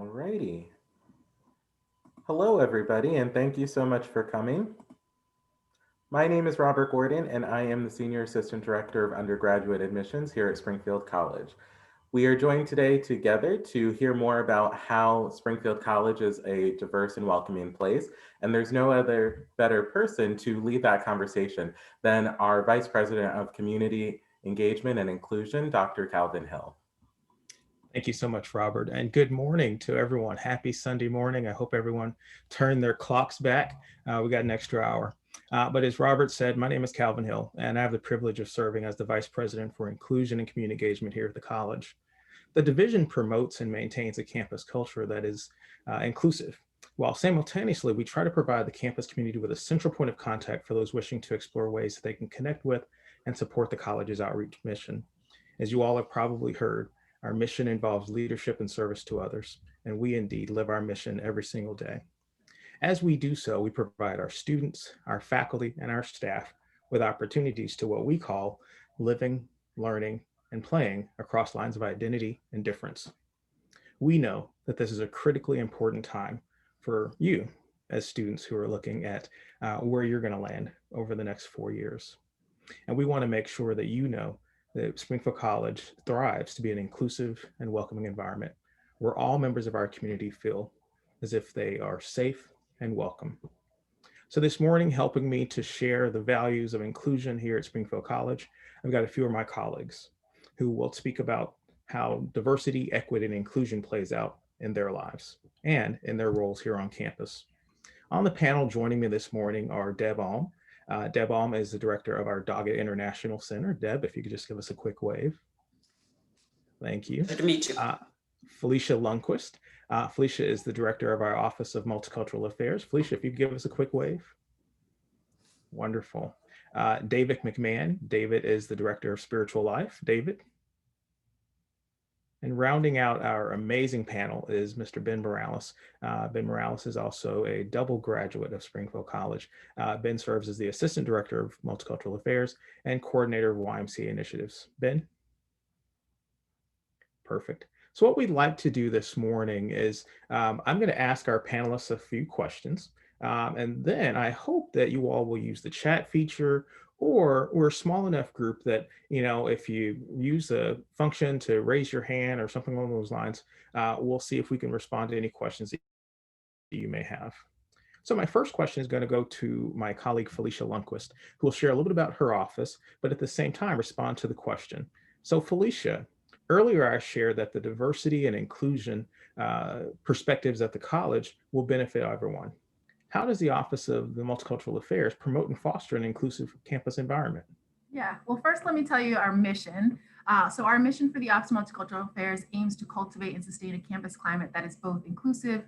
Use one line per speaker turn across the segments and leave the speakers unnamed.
Alrighty. Hello, everybody, and thank you so much for coming. My name is Robert Gordon, and I am the Senior Assistant Director of Undergraduate Admissions here at Springfield College. We are joined today together to hear more about how Springfield College is a diverse and welcoming place, and there's no other better person to lead that conversation than our Vice President of Community Engagement and Inclusion, Dr. Calvin Hill.
Thank you so much, Robert, and good morning to everyone. Happy Sunday morning. I hope everyone turned their clocks back. We got an extra hour. But as Robert said, my name is Calvin Hill, and I have the privilege of serving as the Vice President for Inclusion and Community Engagement here at the college. The division promotes and maintains a campus culture that is inclusive, while simultaneously we try to provide the campus community with a central point of contact for those wishing to explore ways that they can connect with and support the college's outreach mission. As you all have probably heard, our mission involves leadership and service to others, and we indeed live our mission every single day. As we do so, we provide our students, our faculty, and our staff with opportunities to what we call living, learning, and playing across lines of identity and difference. We know that this is a critically important time for you as students who are looking at where you're going to land over the next 4 years. And we want to make sure that you know that Springfield College thrives to be an inclusive and welcoming environment where all members of our community feel as if they are safe and welcome. So this morning, helping me to share the values of inclusion here at Springfield College, I've got a few of my colleagues who will speak about how diversity, equity, and inclusion plays out in their lives and in their roles here on campus. On the panel joining me this morning are Deb Alm. Deb Alm is the director of our Doggett International Center. Deb, if you could just give us a quick wave. Thank you.
Nice to meet you.
Felicia Lundquist. Felicia is the director of our Office of Multicultural Affairs. Felicia, if you could give us a quick wave. Wonderful. David McMahon. David is the director of Spiritual Life. David. And rounding out our amazing panel is Mr. Ben Morales. Ben Morales is also a double graduate of Springfield College. Ben serves as the Assistant Director of Multicultural Affairs and Coordinator of YMCA Initiatives. Ben? Perfect. So what we'd like to do this morning is I'm going to ask our panelists a few questions. And then I hope that you all will use the chat feature, or we're a small enough group that, you know, if you use a function to raise your hand or something along those lines, we'll see if we can respond to any questions that you may have. So my first question is going to go to my colleague, Felicia Lundquist, who will share a little bit about her office, but at the same time respond to the question. So Felicia, earlier I shared that the diversity and inclusion perspectives at the college will benefit everyone. How does the Office of the Multicultural Affairs promote and foster an inclusive campus environment?
Yeah, well, first let me tell you our mission. So our mission for the Office of Multicultural Affairs aims to cultivate and sustain a campus climate that is both inclusive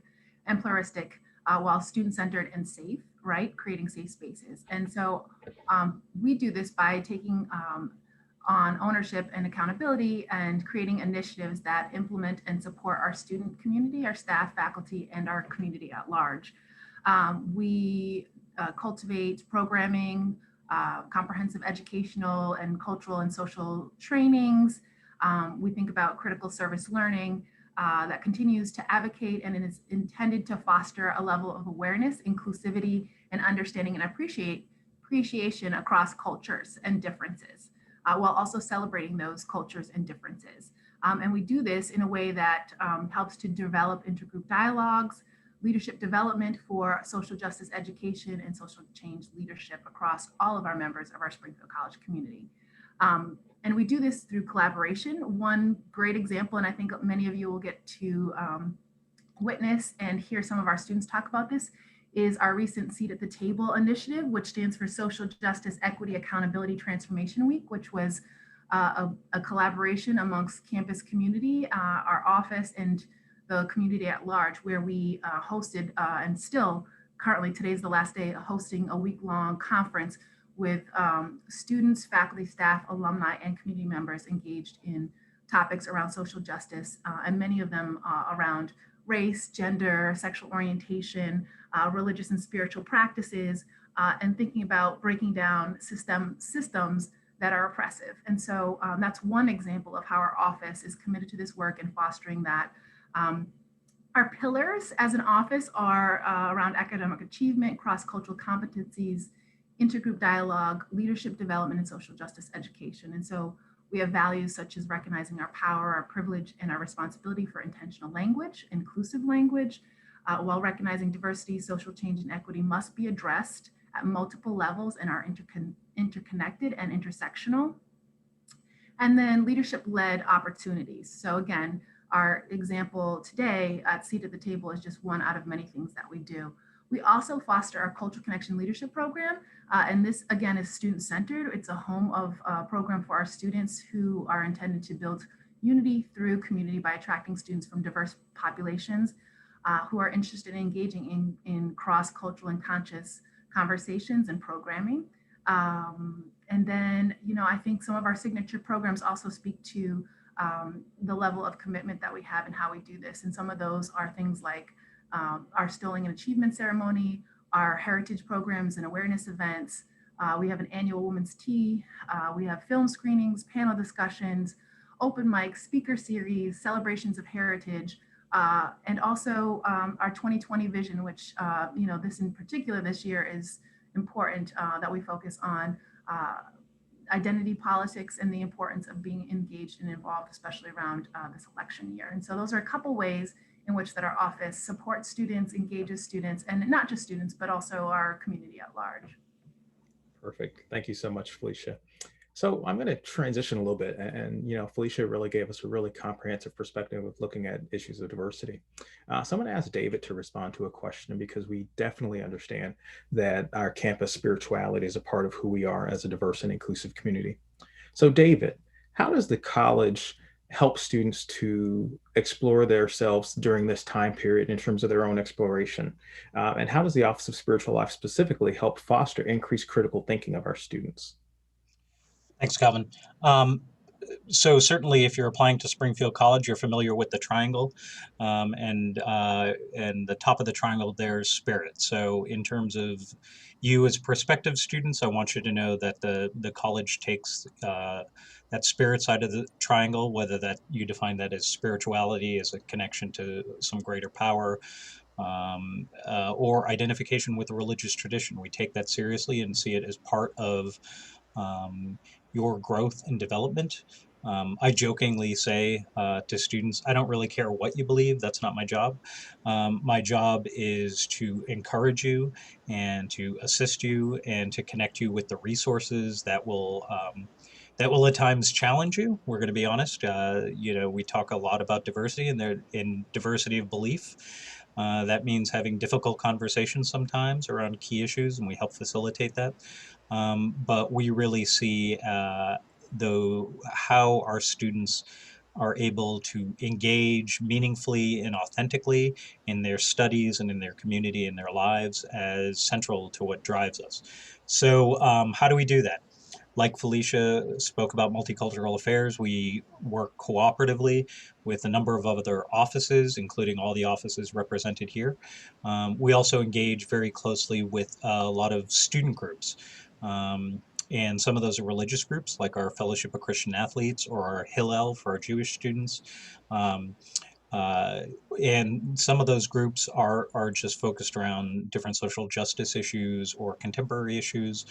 and pluralistic, while student-centered and safe, right? Creating safe spaces. And so we do this by taking on ownership and accountability and creating initiatives that implement and support our student community, our staff, faculty, and our community at large. We cultivate programming, comprehensive educational and cultural and social trainings. We think about critical service learning that continues to advocate and is intended to foster a level of awareness, inclusivity, and understanding and appreciation across cultures and differences, while also celebrating those cultures and differences. And we do this in a way that helps to develop intergroup dialogues, leadership development for social justice education and social change leadership across all of our members of our Springfield College community. And we do this through collaboration. One great example, and I think many of you will get to witness and hear some of our students talk about this, is our recent Seat at the Table initiative, which stands for Social Justice, Equity, Accountability Transformation Week, which was a collaboration amongst campus community, our office, and the community at large, where we hosted and still currently, today's the last day, hosting a week-long conference with students, faculty, staff, alumni, and community members engaged in topics around social justice, and many of them around race, gender, sexual orientation, religious and spiritual practices, and thinking about breaking down systems that are oppressive. And so that's one example of how our office is committed to this work and fostering that Our pillars as an office are around academic achievement, cross-cultural competencies, intergroup dialogue, leadership development, and social justice education. And so we have values such as recognizing our power, our privilege, and our responsibility for intentional language, inclusive language, while recognizing diversity, social change, and equity must be addressed at multiple levels and are interconnected and intersectional. And then leadership-led opportunities. So again, our example today at Seat at the Table is just one out of many things that we do. We also foster our Cultural Connection Leadership Program. And this, again, is student-centered. It's a home of program for our students who are intended to build unity through community by attracting students from diverse populations who are interested in engaging in cross-cultural and conscious conversations and programming. And then, I think some of our signature programs also speak to the level of commitment that we have and how we do this. And some of those are things like our Sterling and Achievement Ceremony, our heritage programs and awareness events. We have an annual Women's Tea. We have film screenings, panel discussions, open mics, speaker series, celebrations of heritage, and also our 2020 vision, which, this in particular this year is important that we focus on identity politics and the importance of being engaged and involved, especially around this election year. And so those are a couple ways in which that our office supports students, engages students, and not just students, but also our community at large.
Perfect. Thank you so much, Felicia. So I'm going to transition a little bit, and Felicia really gave us a really comprehensive perspective of looking at issues of diversity. So I'm going to ask David to respond to a question, because we definitely understand that our campus spirituality is a part of who we are as a diverse and inclusive community. So David, how does the college help students to explore themselves during this time period in terms of their own exploration? And how does the Office of Spiritual Life specifically help foster increased critical thinking of our students?
Thanks, Calvin. So certainly, if you're applying to Springfield College, you're familiar with the triangle, and the top of the triangle there is spirit. So in terms of you as prospective students, I want you to know that the college takes that spirit side of the triangle, whether that you define that as spirituality, as a connection to some greater power, or identification with a religious tradition. We take that seriously and see it as part of um, your growth and development. I jokingly say to students, I don't really care what you believe. That's not my job. My job is to encourage you and to assist you and to connect you with the resources that will at times challenge you. We're going to be honest. We talk a lot about diversity, and there in diversity of belief. That means having difficult conversations sometimes around key issues, and we help facilitate that. But we really see how our students are able to engage meaningfully and authentically in their studies and in their community and their lives as central to what drives us. So how do we do that? Like Felicia spoke about multicultural affairs, we work cooperatively with a number of other offices, including all the offices represented here. We also engage very closely with a lot of student groups. And some of those are religious groups, like our Fellowship of Christian Athletes or our Hillel for our Jewish students. Um, uh, and some of those groups are just focused around different social justice issues or contemporary issues.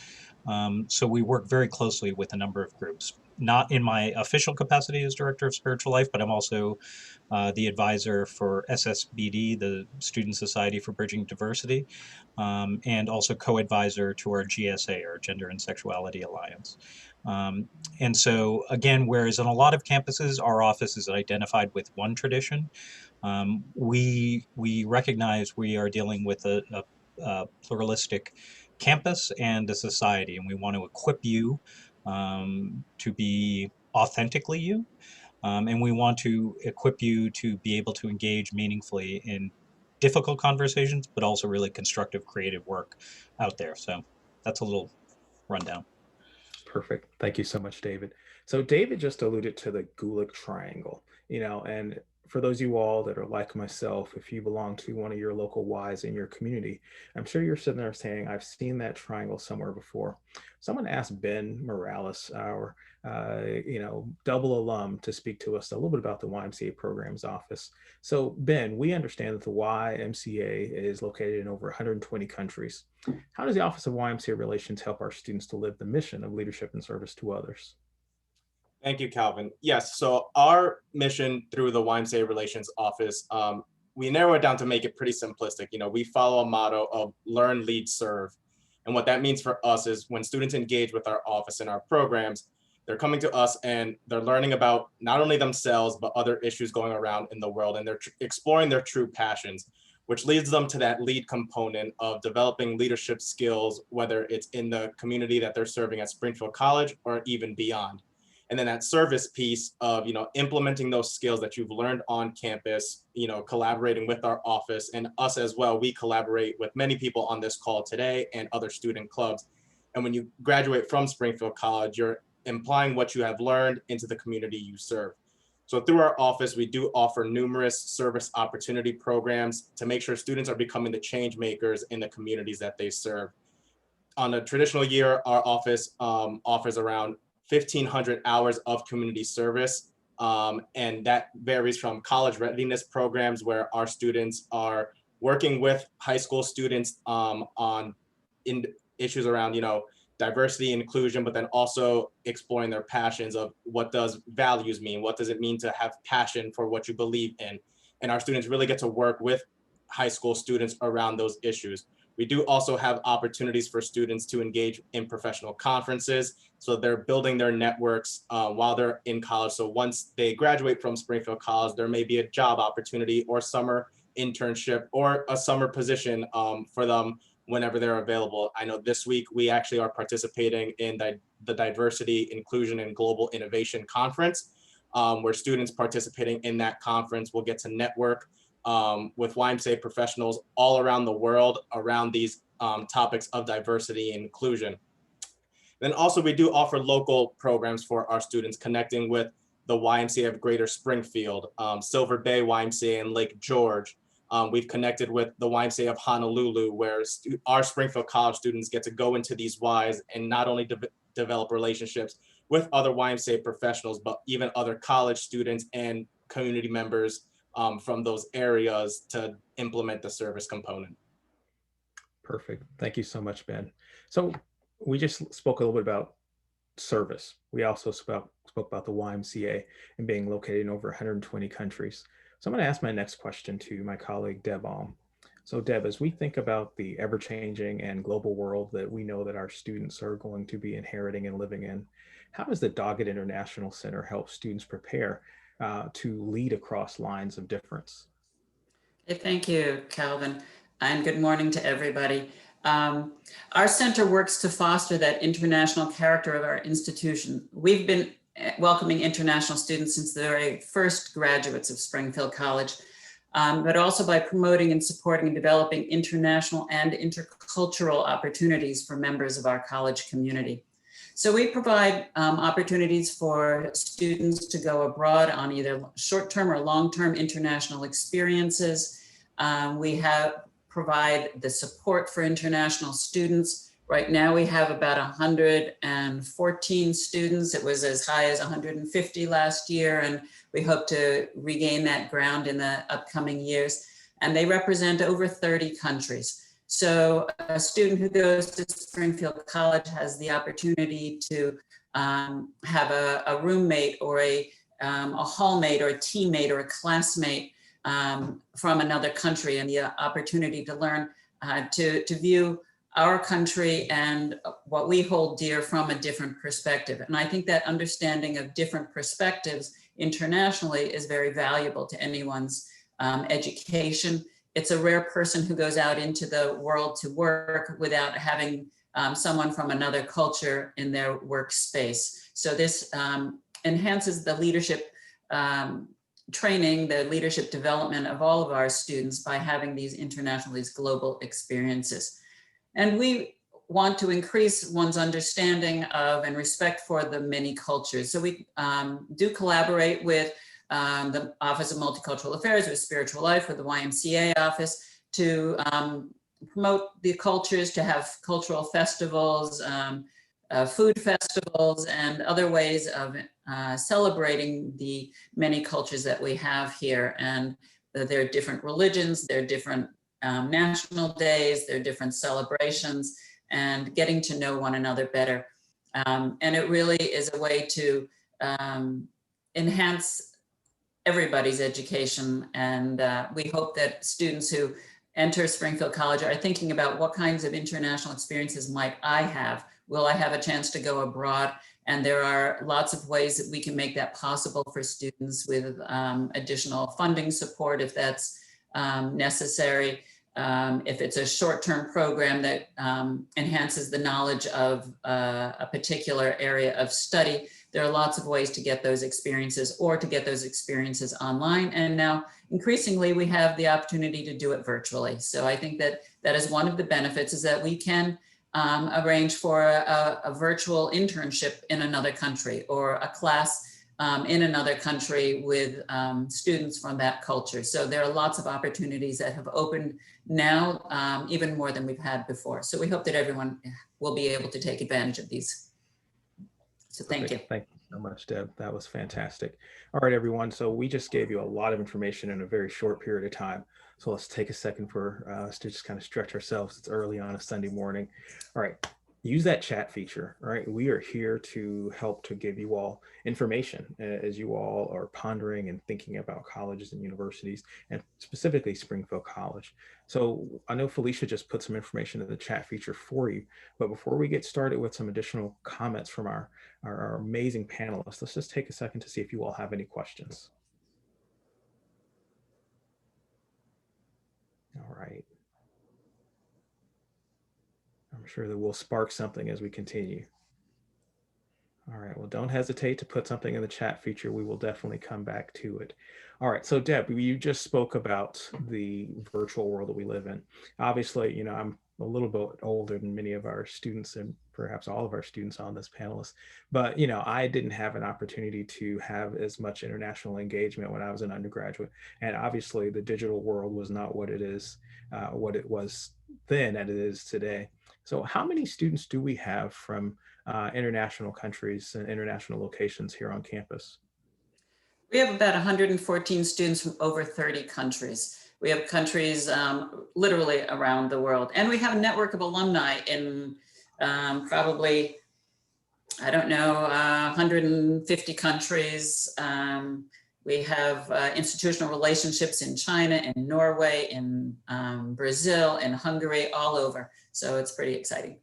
So we work very closely with a number of groups. Not in my official capacity as director of spiritual life, but I'm also the advisor for SSBD, the Student Society for Bridging Diversity, and also co-advisor to our GSA, our Gender and Sexuality Alliance. Um, and so, again, whereas on a lot of campuses, our office is identified with one tradition, we recognize we are dealing with a pluralistic campus and a society, and we want to equip you to be authentically you. And we want to equip you to be able to engage meaningfully in difficult conversations, but also really constructive, creative work out there. So that's a little rundown.
Perfect. Thank you so much, David. So David just alluded to the Gulick triangle, and for those of you all that are like myself, if you belong to one of your local Ys in your community, I'm sure you're sitting there saying, I've seen that triangle somewhere before. So I'm going to ask Ben Morales, our double alum, to speak to us a little bit about the YMCA Programs Office. So Ben, we understand that the YMCA is located in over 120 countries. How does the Office of YMCA Relations help our students to live the mission of leadership and service to others?
Thank you, Calvin. Yes, so our mission through the YMCA Relations Office, we narrow it down to make it pretty simplistic. We follow a motto of learn, lead, serve. And what that means for us is when students engage with our office and our programs, they're coming to us and they're learning about not only themselves, but other issues going around in the world, and they're exploring their true passions, which leads them to that lead component of developing leadership skills, whether it's in the community that they're serving at Springfield College or even beyond. And then that service piece of, implementing those skills that you've learned on campus, collaborating with our office and us as well. We collaborate with many people on this call today and other student clubs. And when you graduate from Springfield College, you're implying what you have learned into the community you serve. So through our office, we do offer numerous service opportunity programs to make sure students are becoming the change makers in the communities that they serve. On a traditional year, our office offers around 1,500 hours of community service. And that varies from college readiness programs where our students are working with high school students on issues around, diversity and inclusion, but then also exploring their passions of what does values mean? What does it mean to have passion for what you believe in? And our students really get to work with high school students around those issues. We do also have opportunities for students to engage in professional conferences. So they're building their networks while they're in college. So once they graduate from Springfield College, there may be a job opportunity or summer internship or a summer position for them whenever they're available. I know this week we actually are participating in the Diversity, Inclusion, and Global Innovation Conference, where students participating in that conference will get to network with YMCA professionals all around the world around these topics of diversity and inclusion. Then also we do offer local programs for our students, connecting with the YMCA of Greater Springfield, Silver Bay YMCA and Lake George. We've connected with the YMCA of Honolulu, where our Springfield College students get to go into these Ys and not only develop relationships with other YMCA professionals, but even other college students and community members from those areas to implement the service component.
Perfect. Thank you so much, Ben. So we just spoke a little bit about service. We also spoke about the YMCA and being located in over 120 countries. So I'm going to ask my next question to my colleague, Deb Alm. So Deb, as we think about the ever-changing and global world that we know that our students are going to be inheriting and living in, how does the Doggett International Center help students prepare to lead across lines of difference?
Okay, thank you, Calvin, and good morning to everybody. Our center works to foster that international character of our institution. We've been welcoming international students since the very first graduates of Springfield College, but also by promoting and supporting and developing international and intercultural opportunities for members of our college community. So we provide opportunities for students to go abroad on either short-term or long-term international experiences. We provide the support for international students. Right now we have about 114 students. It was as high as 150 last year, and we hope to regain that ground in the upcoming years. And they represent over 30 countries. So a student who goes to Springfield College has the opportunity to have a roommate or a hallmate or a teammate or a classmate from another country, and the opportunity to learn to view our country and what we hold dear from a different perspective. And I think that understanding of different perspectives internationally is very valuable to anyone's education. It's a rare person who goes out into the world to work without having someone from another culture in their workspace. So this enhances the leadership training, the leadership development of all of our students by having these international, these global experiences. And we want to increase one's understanding of and respect for the many cultures. So we do collaborate with the Office of Multicultural Affairs with Spiritual Life, with the YMCA office, to promote the cultures, to have cultural festivals, food festivals, and other ways of celebrating the many cultures that we have here. And there are different religions, there are different national days, there are different celebrations, and getting to know one another better. And it really is a way to enhance everybody's education. And we hope that students who enter Springfield College are thinking about what kinds of international experiences might I have? Will I have a chance to go abroad? And there are lots of ways that we can make that possible for students with additional funding support if that's necessary. If it's a short-term program that enhances the knowledge of a particular area of study, there are lots of ways to get those experiences or to get those experiences online. And now increasingly we have the opportunity to do it virtually. So I think that that is one of the benefits, is that we can arrange for a virtual internship in another country, or a class in another country with students from that culture. So there are lots of opportunities that have opened now, even more than we've had before. So we hope that everyone will be able to take advantage of these. So thank you.
Thank you so much, Deb. That was fantastic. All right, everyone. So we just gave you a lot of information in a very short period of time. So let's take a second for us to just kind of stretch ourselves. It's early on a Sunday morning. All right. Use that chat feature. All right. We are here to help to give you all information as you all are pondering and thinking about colleges and universities, and specifically Springfield College. So I know Felicia just put some information in the chat feature for you, but before we get started with some additional comments from our amazing panelists, let's just take a second to see if you all have any questions. All right. I'm sure that we'll spark something as we continue. All right, well, don't hesitate to put something in the chat feature. We will definitely come back to it. All right, so Deb, you just spoke about the virtual world that we live in. Obviously, you know, I'm a little bit older than many of our students, and perhaps all of our students on this panelist, but, you know, I didn't have an opportunity to have as much international engagement when I was an undergraduate. And obviously the digital world was not what it is, what it was then and it is today. So how many students do we have from international countries and international locations here on campus?
We have about 114 students from over 30 countries. We have countries literally around the world. And we have a network of alumni in probably, I don't know, 150 countries. We have institutional relationships in China, in Norway, in Brazil, in Hungary, all over. So it's pretty exciting.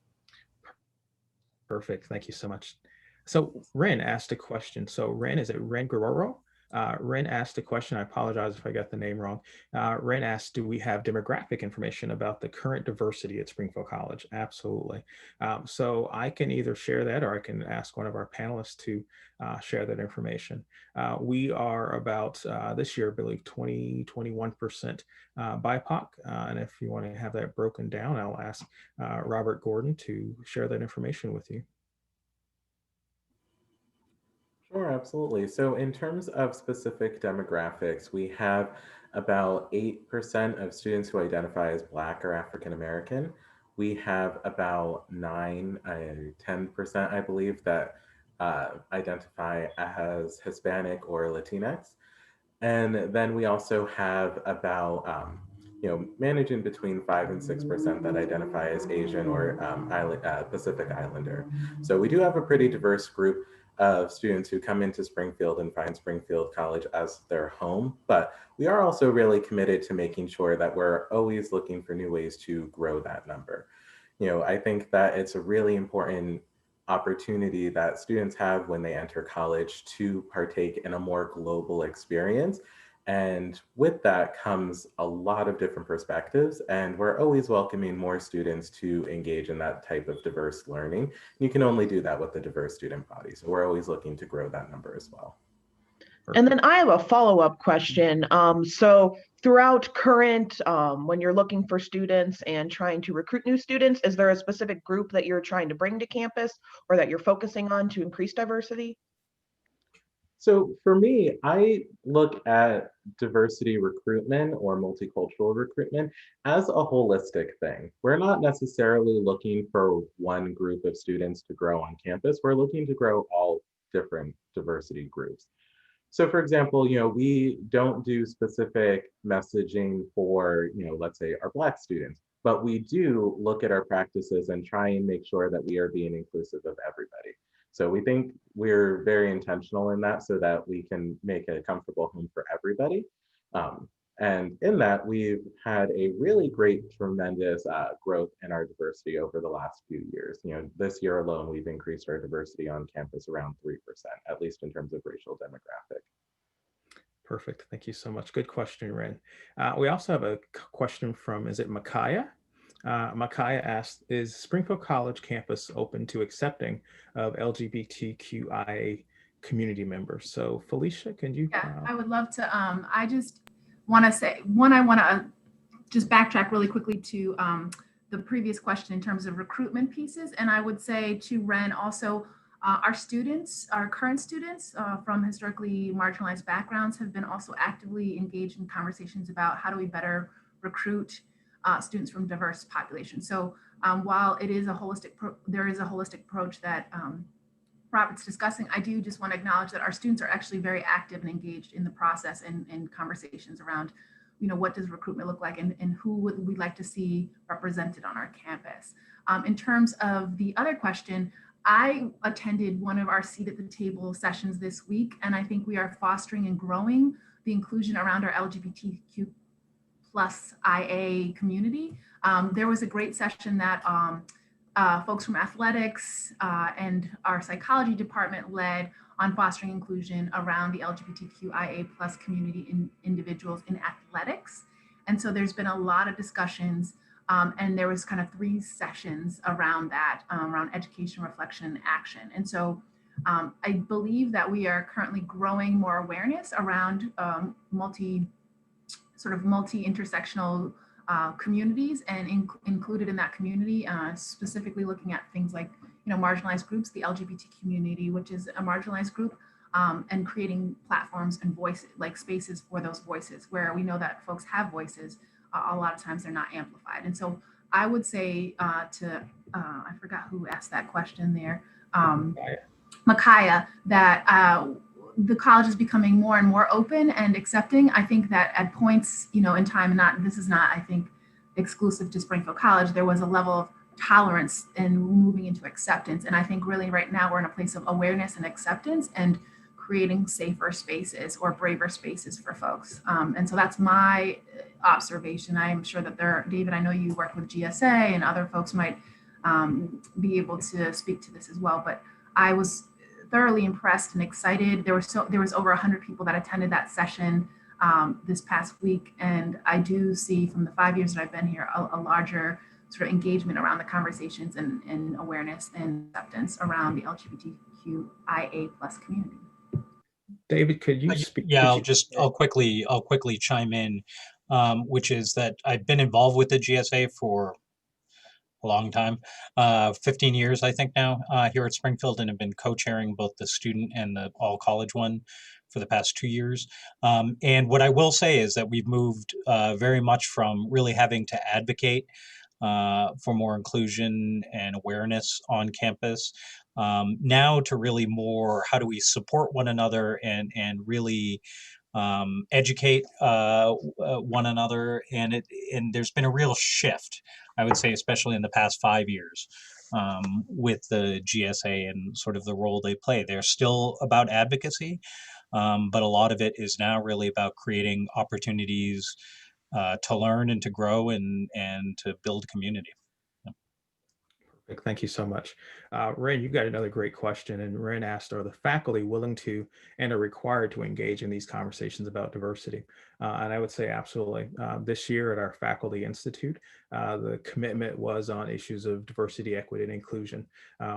Perfect. Thank you so much. So Ren asked a question. So Ren, is it Ren Guerrero? Ren asked a question. I apologize if I got the name wrong. Ren asked, do we have demographic information about the current diversity at Springfield College? Absolutely. So I can either share that, or I can ask one of our panelists to share that information. We are about, this year, I believe, 21% BIPOC. And if you want to have that broken down, I'll ask Robert Gordon to share that information with you.
Sure, absolutely. So in terms of specific demographics, we have about 8% of students who identify as Black or African American. We have about 10%, I believe, that identify as Hispanic or Latinx. And then we also have about, managing between 5 and 6% that identify as Asian or Pacific Islander. So we do have a pretty diverse group of students who come into Springfield and find Springfield College as their home, but we are also really committed to making sure that we're always looking for new ways to grow that number. You know, I think that it's a really important opportunity that students have when they enter college to partake in a more global experience. And with that comes a lot of different perspectives, and we're always welcoming more students to engage in that type of diverse learning. You can only do that with a diverse student body. So we're always looking to grow that number as well.
And then I have a follow-up question. So throughout current, when you're looking for students and trying to recruit new students, is there a specific group that you're trying to bring to campus or that you're focusing on to increase diversity?
So for me, I look at diversity recruitment or multicultural recruitment as a holistic thing. We're not necessarily looking for one group of students to grow on campus. We're looking to grow all different diversity groups. So for example, we don't do specific messaging for, let's say our Black students, but we do look at our practices and try and make sure that we are being inclusive of everybody. So we think we're very intentional in that so that we can make a comfortable home for everybody. Um, and in that, we've had a really great, tremendous growth in our diversity over the last few years. This year alone, we've increased our diversity on campus around 3%, at least in terms of racial demographic.
Perfect. Thank you so much. Good question, Ren. We also have a question from, is it Micaiah? Micaiah asked, is Springfield College campus open to accepting of LGBTQIA community members? So Felicia, can you?
Yeah, I would love to. I just want to say, I want to just backtrack really quickly to the previous question in terms of recruitment pieces. And I would say to Ren also, our students, our current students from historically marginalized backgrounds have been also actively engaged in conversations about how do we better recruit students from diverse populations. So while it is a holistic, there is a holistic approach that Robert's discussing, I do just want to acknowledge that our students are actually very active and engaged in the process and conversations around, what does recruitment look like and who would we like to see represented on our campus. In terms of the other question, I attended one of our seat at the table sessions this week, and I think we are fostering and growing the inclusion around our LGBTQ plus IA community. There was a great session that folks from athletics and our psychology department led on fostering inclusion around the LGBTQIA plus community individuals in athletics. And so there's been a lot of discussions and there was kind of 3 sessions around that, around education, reflection, and action. And so I believe that we are currently growing more awareness around multi-intersectional communities, and included in that community, specifically looking at things like, marginalized groups, the LGBT community, which is a marginalized group, and creating platforms and voices, like spaces for those voices, where we know that folks have voices, a lot of times they're not amplified. And so I would say I forgot who asked that question there, Micaiah, that the college is becoming more and more open and accepting. I think that at points, in time, this is not, I think, exclusive to Springfield College, there was a level of tolerance and moving into acceptance. And I think really right now we're in a place of awareness and acceptance and creating safer spaces or braver spaces for folks. And so that's my observation. I am sure that David, I know you work with GSA and other folks might be able to speak to this as well, but I was thoroughly impressed and excited. There was over 100 people that attended that session this past week. And I do see from the 5 years that I've been here, a larger sort of engagement around the conversations and awareness and acceptance around the LGBTQIA plus community.
David, could you speak?
Yeah, I'll quickly chime in, which is that I've been involved with the GSA for a long time, 15 years, I think now, here at Springfield, and have been co-chairing both the student and the all college one for the past 2 years. And what I will say is that we've moved very much from really having to advocate for more inclusion and awareness on campus, now to really more, how do we support one another and really educate one another, and there's been a real shift, I would say, especially in the past 5 years, with the GSA and sort of the role they play. They're still about advocacy, but a lot of it is now really about creating opportunities to learn and to grow and to build community.
Thank you so much. Ren, you got another great question. And Ren asked, are the faculty willing to and are required to engage in these conversations about diversity? And I would say absolutely. This year at our Faculty Institute, the commitment was on issues of diversity, equity, and inclusion.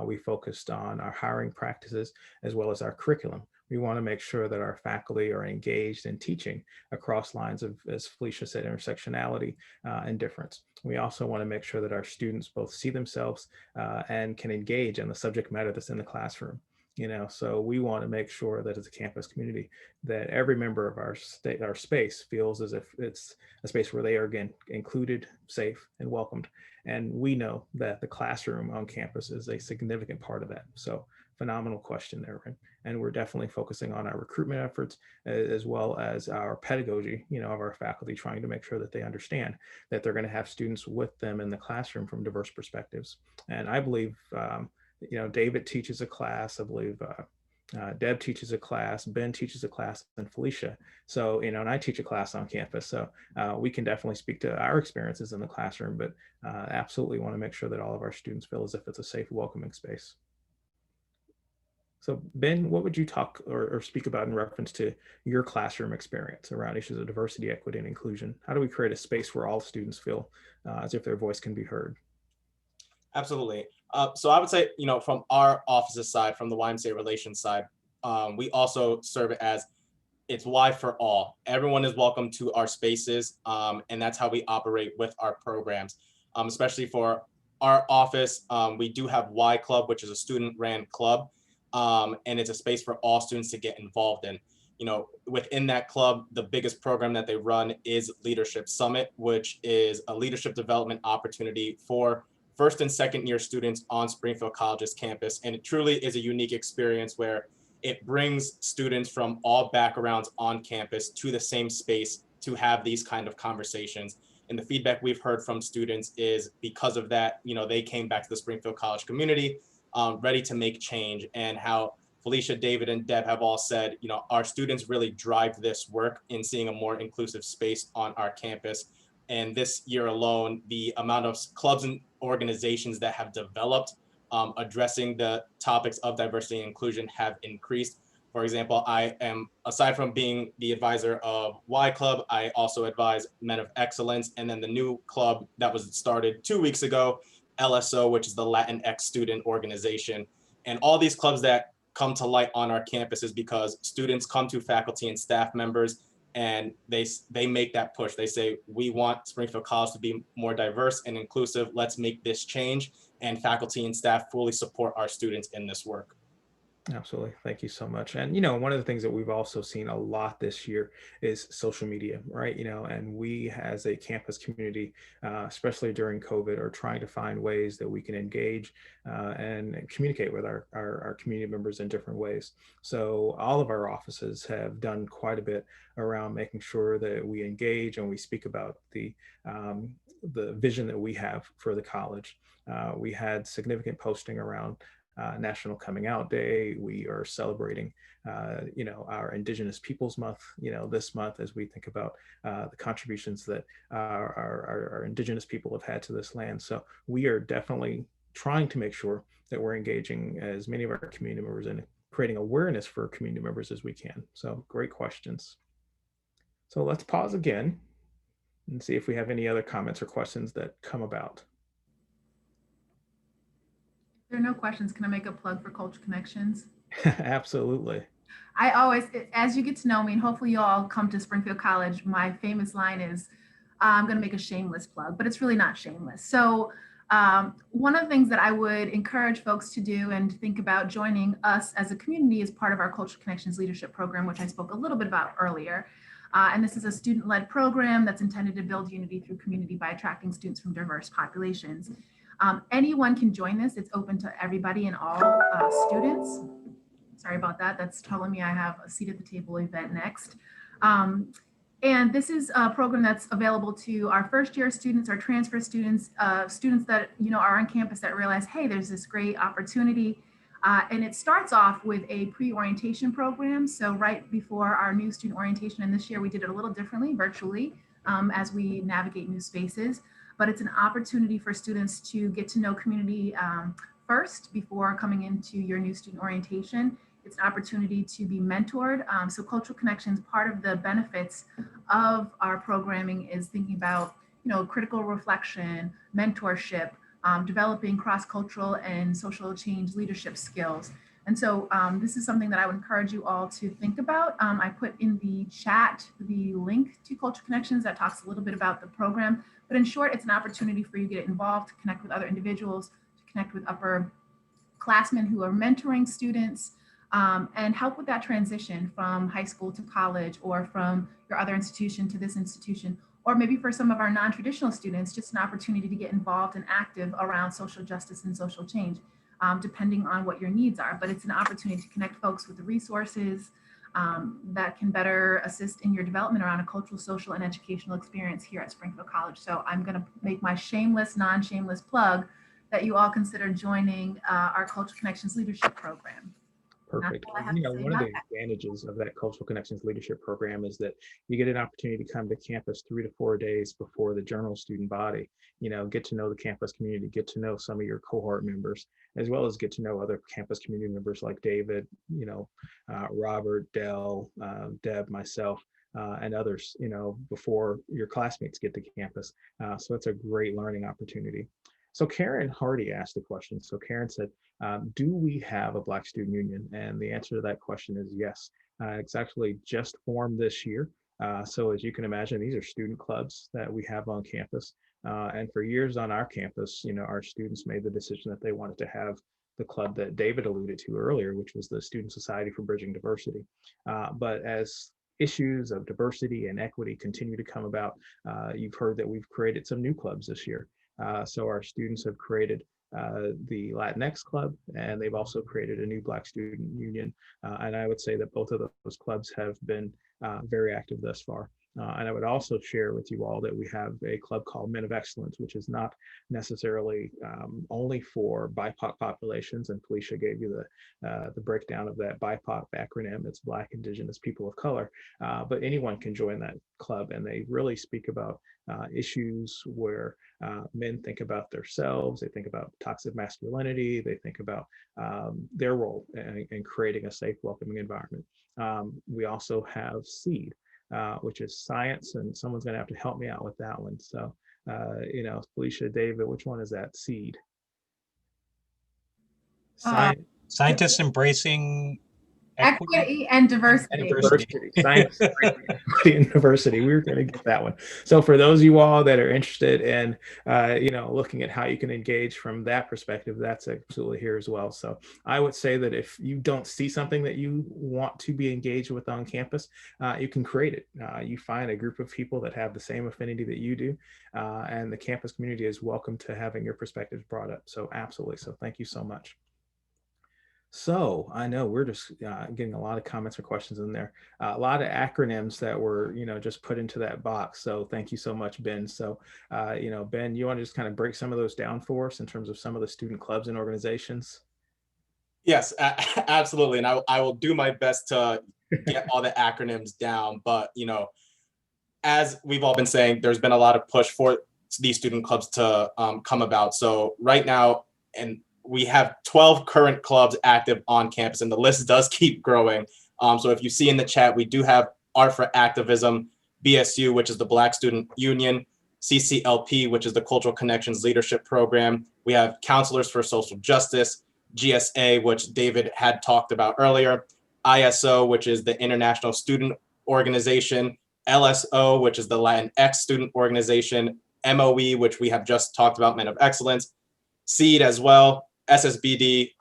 We focused on our hiring practices as well as our curriculum. We want to make sure that our faculty are engaged in teaching across lines of, as Felicia said, intersectionality and difference. We also want to make sure that our students both see themselves and can engage in the subject matter that's in the classroom. So we want to make sure that as a campus community, that every member of our space feels as if it's a space where they are, again, included, safe, and welcomed. And we know that the classroom on campus is a significant part of that. So phenomenal question there. And we're definitely focusing on our recruitment efforts as well as our pedagogy, of our faculty, trying to make sure that they understand that they're going to have students with them in the classroom from diverse perspectives. And I believe, David teaches a class, I believe Deb teaches a class, Ben teaches a class, and Felicia. So, and I teach a class on campus. So we can definitely speak to our experiences in the classroom, but absolutely want to make sure that all of our students feel as if it's a safe, welcoming space. So Ben, what would you talk or speak about in reference to your classroom experience around issues of diversity, equity, and inclusion? How do we create a space where all students feel as if their voice can be heard?
Absolutely. So I would say, from our office's side, from the YMCA relations side, we also serve it as it's Y for all. Everyone is welcome to our spaces, and that's how we operate with our programs. Especially for our office, we do have Y Club, which is a student-ran club, and it's a space for all students to get involved in. Within that club, the biggest program that they run is Leadership Summit, which is a leadership development opportunity for first and second year students on Springfield College's campus. And it truly is a unique experience where it brings students from all backgrounds on campus to the same space to have these kind of conversations. And the feedback we've heard from students is because of that, they came back to the Springfield College community ready to make change, and how Felicia, David, and Deb have all said, our students really drive this work in seeing a more inclusive space on our campus. And this year alone, the amount of clubs and organizations that have developed addressing the topics of diversity and inclusion have increased. For example, I am, aside from being the advisor of Y Club, I also advise Men of Excellence, and then the new club that was started 2 weeks ago, LSO, which is the Latinx Student Organization. And all these clubs that come to light on our campus is because students come to faculty and staff members, and they make that push. They say, we want Springfield College to be more diverse and inclusive. Let's make this change. And faculty and staff fully support our students in this work.
Absolutely. Thank you so much. And, one of the things that we've also seen a lot this year is social media, right? And we as a campus community, especially during COVID, are trying to find ways that we can engage and communicate with our community members in different ways. So all of our offices have done quite a bit around making sure that we engage and we speak about the vision that we have for the college. We had significant posting around National Coming Out Day. We are celebrating, our Indigenous Peoples Month, this month, as we think about the contributions that our Indigenous people have had to this land. So we are definitely trying to make sure that we're engaging as many of our community members and creating awareness for community members as we can. So great questions. So let's pause again and see if we have any other comments or questions that come about.
If there are no questions, can I make a plug for Culture Connections?
Absolutely.
I always, as you get to know me, and hopefully you all come to Springfield College, my famous line is, I'm going to make a shameless plug, but it's really not shameless. So one of the things that I would encourage folks to do and think about joining us as a community as part of our Culture Connections Leadership Program, which I spoke a little bit about earlier. And this is a student-led program that's intended to build unity through community by attracting students from diverse populations. Anyone can join this. It's open to everybody and all students. Sorry about that. That's telling me I have a seat at the table event next. And this is a program that's available to our first year students, our transfer students, students that are on campus that realize, hey, there's this great opportunity. And it starts off with a pre-orientation program. So right before our new student orientation, and this year we did it a little differently, virtually, as we navigate new spaces. But it's an opportunity for students to get to know community first before coming into your new student orientation. It's an opportunity to be mentored. So Cultural Connections, part of the benefits of our programming is thinking about, critical reflection, mentorship, developing cross-cultural and social change leadership skills. And so this is something that I would encourage you all to think about. I put in the chat the link to Culture Connections that talks a little bit about the program. But in short, it's an opportunity for you to get involved, to connect with other individuals, to connect with upperclassmen who are mentoring students, and help with that transition from high school to college, or from your other institution to this institution. Or maybe for some of our non-traditional students, just an opportunity to get involved and active around social justice and social change, depending on what your needs are. But it's an opportunity to connect folks with the resources that can better assist in your development around a cultural, social, and educational experience here at Springfield College. So I'm going to make my shameless, non-shameless plug that you all consider joining our Cultural Connections Leadership Program.
Perfect.
That's all I have to say
One of
about
the
that.
advantages of that Cultural Connections Leadership Program is that you get an opportunity to come to campus 3 to 4 days before the general student body, get to know the campus community, get to know some of your cohort members, as well as get to know other campus community members like David, Robert, Dell, Deb, myself, and others, before your classmates get to campus. So it's a great learning opportunity. So Karen Hardy asked a question. So Karen said, do we have a Black Student Union? And the answer to that question is yes. It's actually just formed this year. So as you can imagine, these are student clubs that we have on campus. And for years on our campus, our students made the decision that they wanted to have the club that David alluded to earlier, which was the Student Society for Bridging Diversity. But as issues of diversity and equity continue to come about, you've heard that we've created some new clubs this year. So our students have created the Latinx Club, and they've also created a new Black Student Union. And I would say that both of those clubs have been very active thus far. And I would also share with you all that we have a club called Men of Excellence, which is not necessarily only for BIPOC populations. And Felicia gave you the breakdown of that BIPOC acronym. It's Black, Indigenous, People of Color. But anyone can join that club, and they really speak about issues where men think about themselves, they think about toxic masculinity, they think about their role in creating a safe, welcoming environment. We also have SEED, which is science, and someone's going to have to help me out with that one. So, Felicia, David, which one is that? SEED.
Scientists embracing
equity and diversity.
Science, equity, and diversity. We were going to get that one. So for those of you all that are interested in, looking at how you can engage from that perspective, that's absolutely here as well. So I would say that if you don't see something that you want to be engaged with on campus, you can create it. You find a group of people that have the same affinity that you do, and the campus community is welcome to having your perspectives brought up. So absolutely. So thank you so much. So I know we're just getting a lot of comments or questions in there, a lot of acronyms that were, just put into that box. So thank you so much, Ben. So, Ben, you want to just kind of break some of those down for us in terms of some of the student clubs and organizations?
Yes, absolutely. And I will do my best to get all the acronyms down. But, as we've all been saying, there's been a lot of push for these student clubs to come about. So right now, and we have 12 current clubs active on campus, and the list does keep growing. So if you see in the chat, we do have Art for Activism, BSU, which is the Black Student Union, CCLP, which is the Cultural Connections Leadership Program. We have Counselors for Social Justice, GSA, which David had talked about earlier, ISO, which is the International Student Organization, LSO, which is the Latinx Student Organization, MOE, which we have just talked about, Men of Excellence, SEED as well, SSBD,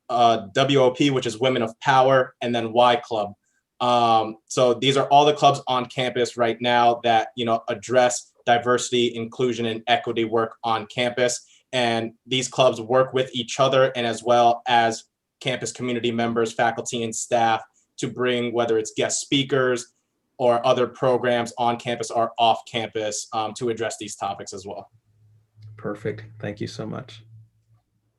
WOP, which is Women of Power, and then Y Club. So these are all the clubs on campus right now that address diversity, inclusion, and equity work on campus. And these clubs work with each other and as well as campus community members, faculty, and staff to bring, whether it's guest speakers or other programs on campus or off campus, to address these topics as well.
Perfect. Thank you so much.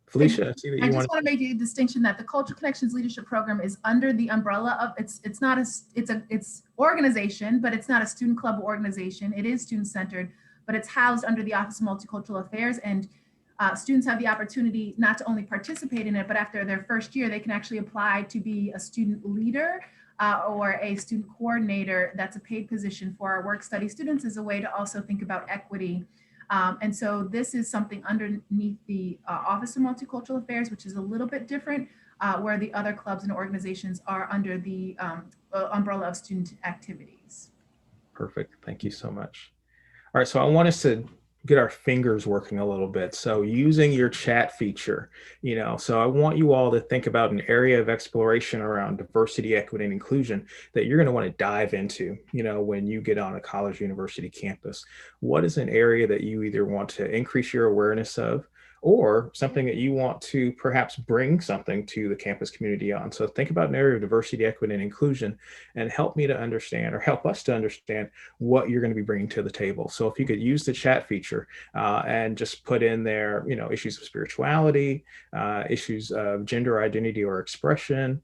Felicia,
I just want to make a distinction that the Cultural Connections Leadership Program is under the umbrella of it's organization, but it's not a student club organization. It is student centered, but it's housed under the Office of Multicultural Affairs, and students have the opportunity not to only participate in it, but after their first year, they can actually apply to be a student leader or a student coordinator. That's a paid position for our work study students, as a way to also think about equity. And so this is something underneath the Office of Multicultural Affairs, which is a little bit different, where the other clubs and organizations are under the umbrella of student activities.
Perfect. Thank you so much. All right, so I want us to get our fingers working a little bit. So using your chat feature, so I want you all to think about an area of exploration around diversity, equity, and inclusion that you're going to want to dive into, when you get on a college university campus. What is an area that you either want to increase your awareness of, or something that you want to perhaps bring something to the campus community on? So think about an area of diversity, equity, and inclusion, and help me to understand, or help us to understand, what you're going to be bringing to the table. So if you could use the chat feature and just put in there, issues of spirituality, issues of gender identity or expression,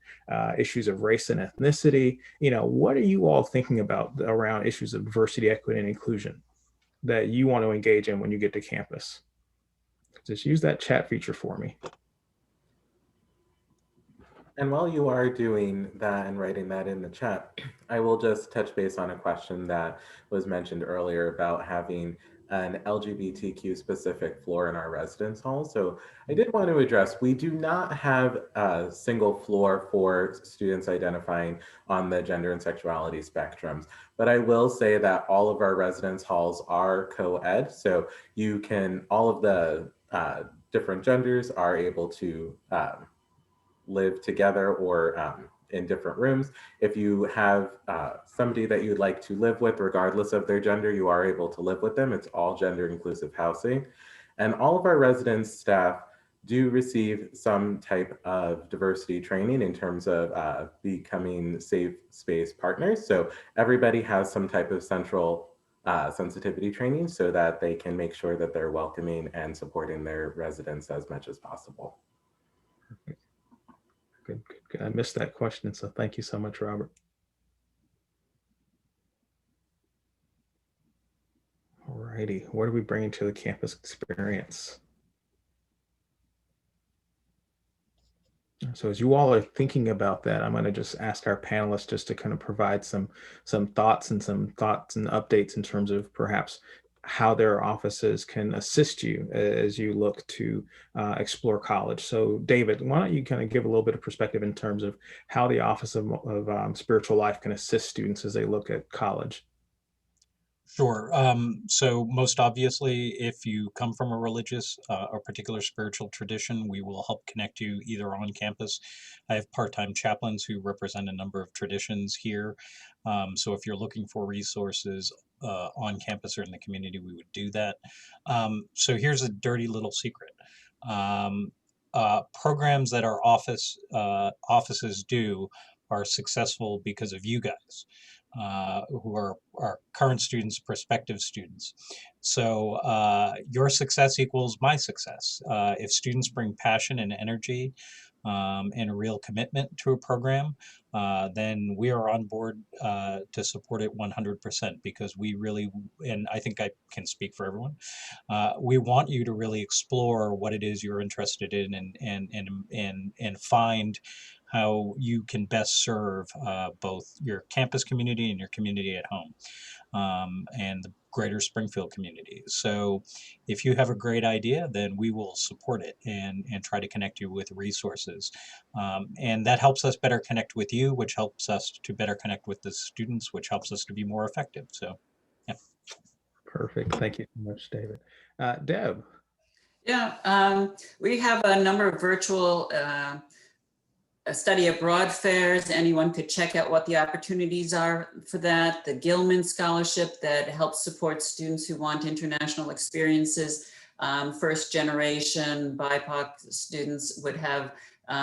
issues of race and ethnicity, what are you all thinking about around issues of diversity, equity, and inclusion that you want to engage in when you get to campus? Just use that chat feature for me.
And while you are doing that and writing that in the chat, I will just touch base on a question that was mentioned earlier about having an LGBTQ specific floor in our residence hall. So I did want to address, we do not have a single floor for students identifying on the gender and sexuality spectrums, but I will say that all of our residence halls are co-ed. So you can, all of the different genders are able to live together or in different rooms. If you have somebody that you'd like to live with, regardless of their gender, you are able to live with them. It's all gender inclusive housing. And all of our residence staff do receive some type of diversity training in terms of becoming safe space partners. So everybody has some type of central sensitivity training so that they can make sure that they're welcoming and supporting their residents as much as possible.
Good. I missed that question, so thank you so much, Robert. All righty, what are we bringing to the campus experience? So as you all are thinking about that, I'm going to just ask our panelists just to kind of provide some thoughts and updates in terms of perhaps how their offices can assist you as you look to explore college. So David, why don't you kind of give a little bit of perspective in terms of how the Office of Spiritual Life can assist students as they look at college?
Sure. So most obviously, if you come from a religious or particular spiritual tradition, we will help connect you either on campus. I have part-time chaplains who represent a number of traditions here. So if you're looking for resources on campus or in the community, we would do that. So here's a dirty little secret. Programs that our offices do are successful because of you guys. Who are our current students, prospective students. So your success equals my success. If students bring passion and energy and a real commitment to a program, then we are on board to support it 100% because we really, and I think I can speak for everyone, we want you to really explore what it is you're interested in and find how you can best serve both your campus community and your community at home and the greater Springfield community. So if you have a great idea, then we will support it and try to connect you with resources. And that helps us better connect with you, which helps us to better connect with the students, which helps us to be more effective. So, yeah.
Perfect. Thank you so much, David. Deb.
Yeah, we have a number of virtual study abroad fairs. Anyone could check out what the opportunities are for that. The Gilman Scholarship that helps support students who want international experiences. First generation BIPOC students would have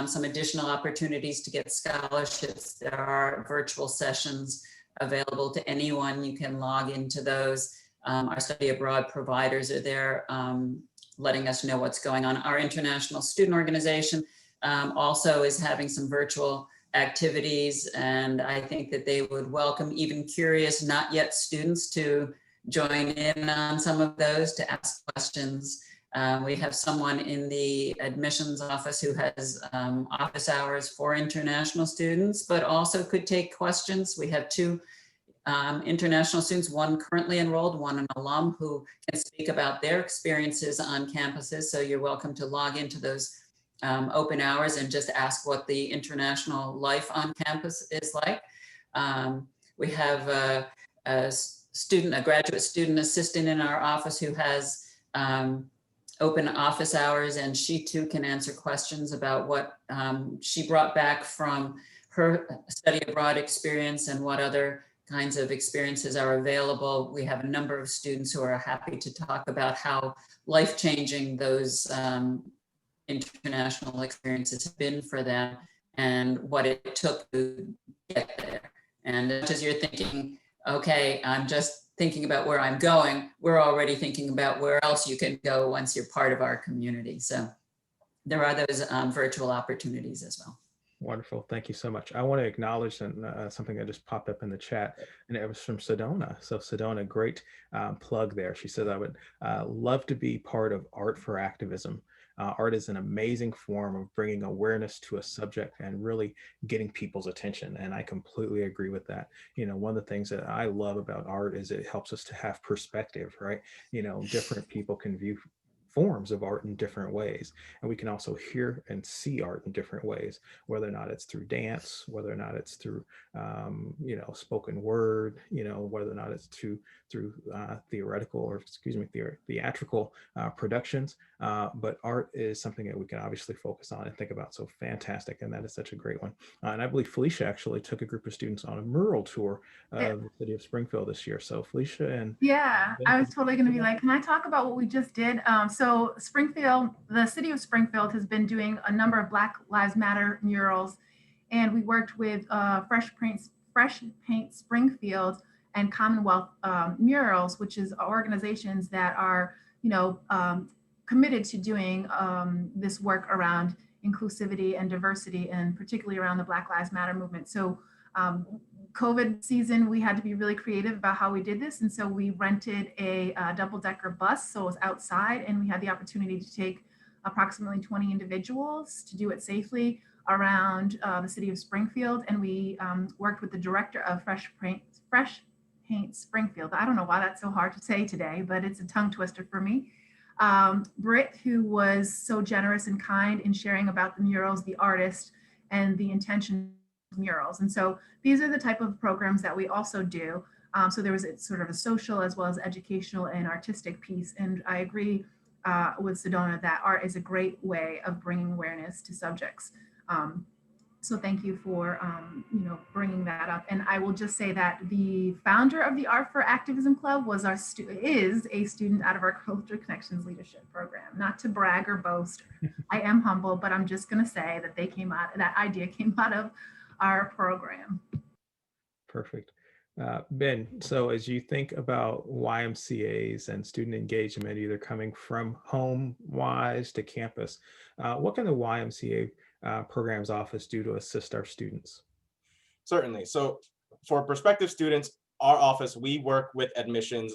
some additional opportunities to get scholarships. There are virtual sessions available to anyone. You can log into those. Our study abroad providers are there letting us know what's going on. Our international student organization also is having some virtual activities, and I think that they would welcome even curious, not yet students to join in on some of those to ask questions. We have someone in the admissions office who has office hours for international students, but also could take questions. We have two international students, one currently enrolled, one an alum who can speak about their experiences on campuses. So you're welcome to log into those open hours and just ask what the international life on campus is like. We have a graduate student assistant in our office who has open office hours, and she too can answer questions about what she brought back from her study abroad experience and what other kinds of experiences are available. We have a number of students who are happy to talk about how life-changing those international experiences have been for them and what it took to get there. And as much as you're thinking, okay, I'm just thinking about where I'm going, we're already thinking about where else you can go once you're part of our community. So there are those virtual opportunities as well.
Wonderful. Thank you so much. I want to acknowledge something that just popped up in the chat, and it was from Sedona. So Sedona, great plug there. She said, I would love to be part of Art for Activism. Art is an amazing form of bringing awareness to a subject and really getting people's attention. And I completely agree with that. You know, one of the things that I love about art is it helps us to have perspective, right? You know, different people can view forms of art in different ways, and we can also hear and see art in different ways, whether or not it's through dance, whether or not it's through you know, spoken word, you know, whether or not it's through theoretical, or excuse me, theatrical productions. But art is something that we can obviously focus on and think about. So fantastic, and that is such a great one. And I believe Felicia actually took a group of students on a mural tour of the city of Springfield this year. So Felicia and
yeah, I was totally going to be like, can I talk about what we just did? So Springfield, the city of Springfield has been doing a number of Black Lives Matter murals, and we worked with Fresh Paint Springfield and Commonwealth Murals, which is organizations that are, you know, committed to doing this work around inclusivity and diversity, and particularly around the Black Lives Matter movement. So COVID season, we had to be really creative about how we did this. And so we rented a double-decker bus. So it was outside, and we had the opportunity to take approximately 20 individuals to do it safely around the city of Springfield. And we worked with the director of Fresh Paint Springfield. I don't know why that's so hard to say today, but it's a tongue twister for me. Britt, who was so generous and kind in sharing about the murals, the artist, and the intention murals. And so these are the type of programs that we also do. So there was sort of a social as well as educational and artistic piece. And I agree with Sedona that art is a great way of bringing awareness to subjects. So thank you for you know, bringing that up. And I will just say that the founder of the Art for Activism Club was is a student out of our Culture Connections Leadership Program. Not to brag or boast, I am humble, but I'm just going to say that that idea came out of our program.
Perfect. Ben, so as you think about YMCAs and student engagement, either coming from home-wise to campus, what can the YMCA programs office do to assist our students?
Certainly. So for prospective students, our office, we work with admissions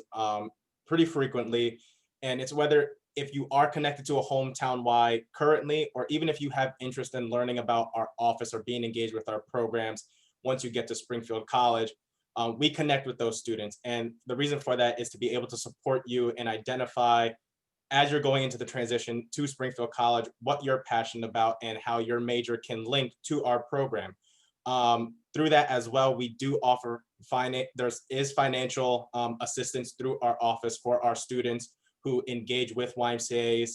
pretty frequently. And it's whether if you are connected to a hometown Y currently, or even if you have interest in learning about our office or being engaged with our programs, once you get to Springfield College, we connect with those students. And the reason for that is to be able to support you and identify, as you're going into the transition to Springfield College, what you're passionate about and how your major can link to our program. Through that as well, we do offer financial assistance through our office for our students who engage with YMCAs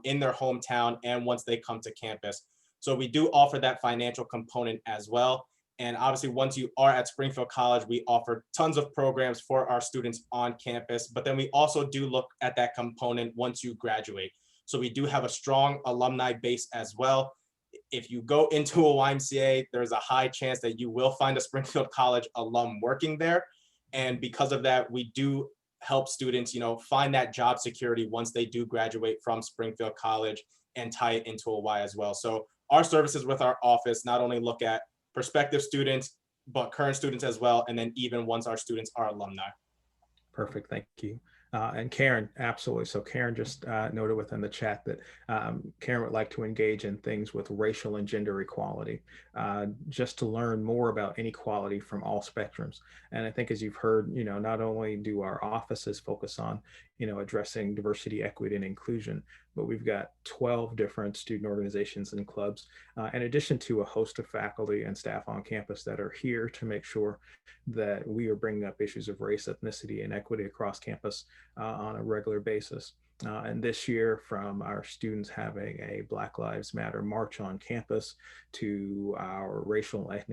in their hometown and once they come to campus. So we do offer that financial component as well. And obviously, once you are at Springfield College, we offer tons of programs for our students on campus, but then we also do look at that component once you graduate. So we do have a strong alumni base as well. If you go into a YMCA, there's a high chance that you will find a Springfield College alum working there. And because of that, we do help students, you know, find that job security once they do graduate from Springfield College and tie it into a Y as well. So our services with our office not only look at prospective students, but current students as well. And then even once our students are alumni.
Perfect, thank you. And Karen, absolutely. So Karen just noted within the chat that Karen would like to engage in things with racial and gender equality, just to learn more about inequality from all spectrums. And I think, as you've heard, you know, not only do our offices focus on, you know, addressing diversity, equity, and inclusion, but we've got 12 different student organizations and clubs, in addition to a host of faculty and staff on campus that are here to make sure that we are bringing up issues of race, ethnicity, and equity across campus on a regular basis. And this year, from our students having a Black Lives Matter march on campus to our racial and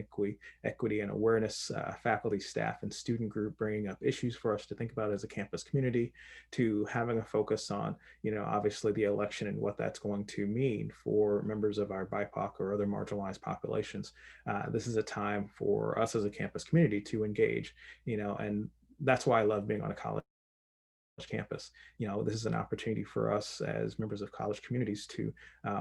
equity and awareness faculty, staff, and student group bringing up issues for us to think about as a campus community, to having a focus on, obviously the election and what that's going to mean for members of our BIPOC or other marginalized populations. This is a time for us as a campus community to engage, and that's why I love being on a college campus. This is an opportunity for us as members of college communities to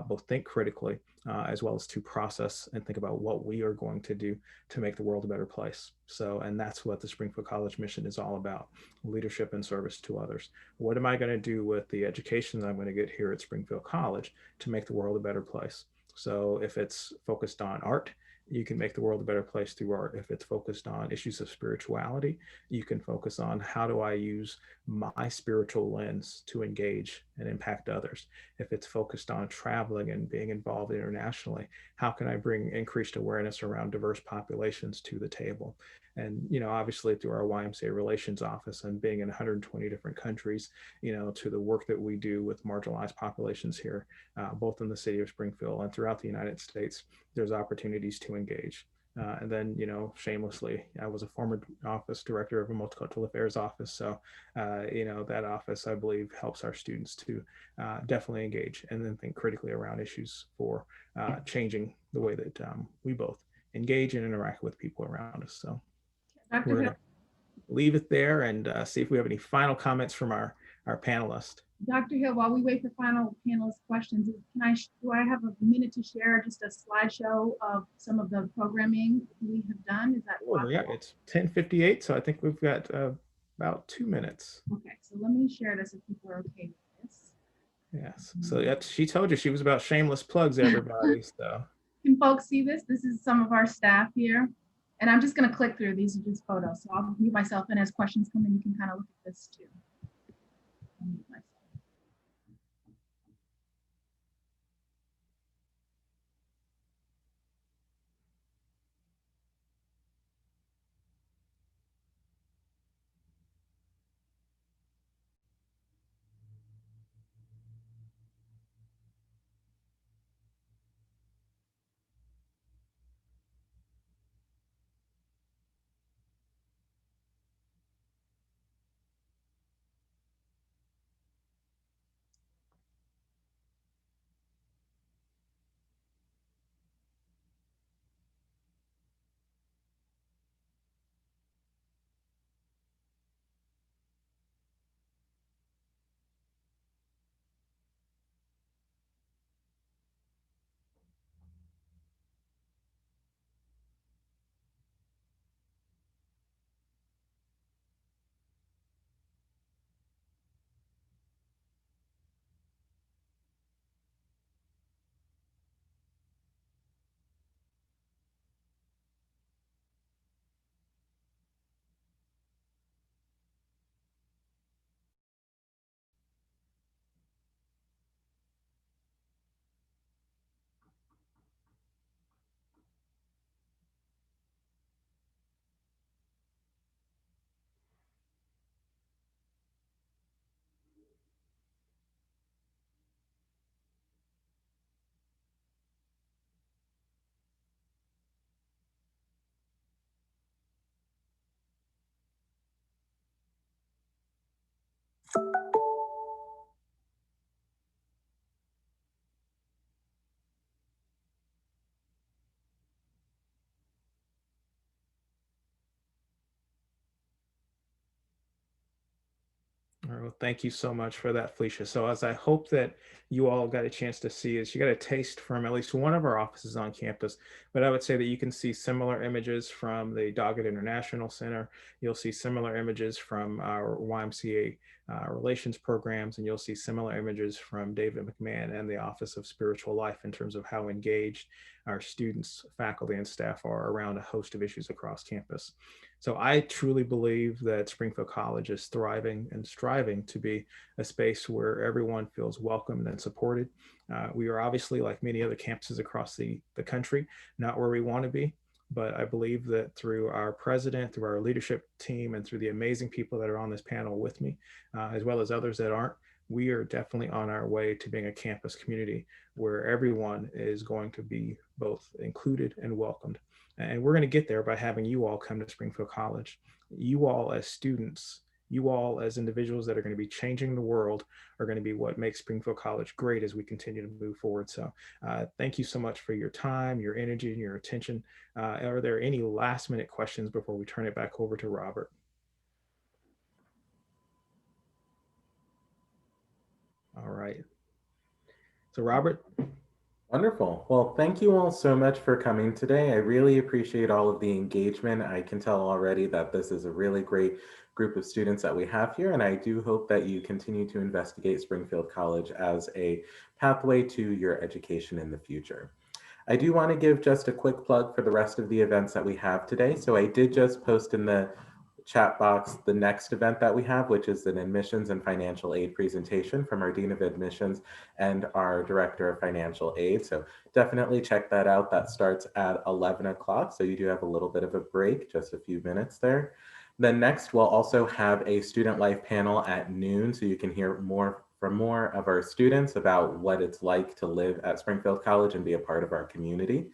both think critically as well as to process and think about what we are going to do to make the world a better place. And that's what the Springfield College mission is all about: leadership and service to others. What am I going to do with the education that I'm going to get here at Springfield College to make the world a better place? So if it's focused on art, you can make the world a better place through art. If it's focused on issues of spirituality, you can focus on how do I use my spiritual lens to engage and impact others. If it's focused on traveling and being involved internationally, how can I bring increased awareness around diverse populations to the table? And, obviously through our YMCA relations office and being in 120 different countries, to the work that we do with marginalized populations here, both in the city of Springfield and throughout the United States, there's opportunities to engage. And then, shamelessly, I was a former office director of a multicultural affairs office. So, that office, I believe, helps our students to definitely engage and then think critically around issues for changing the way that we both engage and interact with people around us. So we're going to leave it there and see if we have any final comments from our panelists.
Dr. Hill, while we wait for final panelist questions, do I have a minute to share just a slideshow of some of the programming we have done? Is that possible?
Yeah, it's 10:58, so I think we've got about 2 minutes.
Okay, so let me share this if people are okay with this.
Yes, so she told you she was about shameless plugs, everybody. So
can folks see this? This is some of our staff here. And I'm just going to click through. These are just photos. So I'll mute myself, and as questions come in, you can kind of look at this too. I'll mute myself.
all right, well, thank you so much for that, Felicia. So as I hope that you all got a chance to see is you got a taste from at least one of our offices on campus, but I would say that you can see similar images from the Doggett International Center. You'll see similar images from our YMCA relations programs, and you'll see similar images from David McMahon and the Office of Spiritual Life in terms of how engaged our students, faculty, and staff are around a host of issues across campus. So I truly believe that Springfield College is thriving and striving to be a space where everyone feels welcomed and supported. We are obviously, like many other campuses across the country, not where we want to be, but I believe that through our president, through our leadership team, and through the amazing people that are on this panel with me, as well as others that aren't, we are definitely on our way to being a campus community where everyone is going to be both included and welcomed. And we're going to get there by having you all come to Springfield College. You all as students, you all as individuals that are going to be changing the world are going to be what makes Springfield College great as we continue to move forward. So thank you so much for your time, your energy, and your attention. Are there any last minute questions before we turn it back over to Robert? All right. So Robert.
Wonderful. Well, thank you all so much for coming today. I really appreciate all of the engagement. I can tell already that this is a really great group of students that we have here, and I do hope that you continue to investigate Springfield College as a pathway to your education in the future. I do want to give just a quick plug for the rest of the events that we have today. So I did just post in the chat box the next event that we have, which is an admissions and financial aid presentation from our Dean of Admissions and our Director of Financial Aid. So definitely check that out. That starts at 11 o'clock. So you do have a little bit of a break, just a few minutes there. Then next, we'll also have a student life panel at noon. So you can hear more from more of our students about what it's like to live at Springfield College and be a part of our community.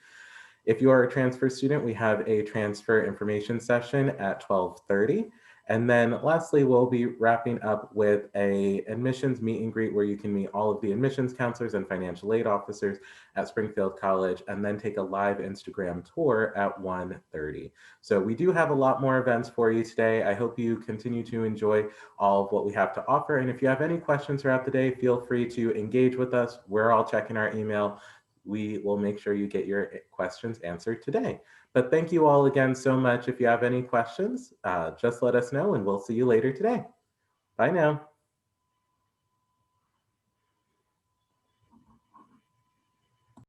If you are a transfer student, we have a transfer information session at 12:30. And then lastly, we'll be wrapping up with a admissions meet and greet where you can meet all of the admissions counselors and financial aid officers at Springfield College, and then take a live Instagram tour at 1:30. So we do have a lot more events for you today. I hope you continue to enjoy all of what we have to offer. And if you have any questions throughout the day, feel free to engage with us. We're all checking our email. We will make sure you get your questions answered today. But thank you all again so much. If you have any questions, just let us know and we'll see you later today. Bye now.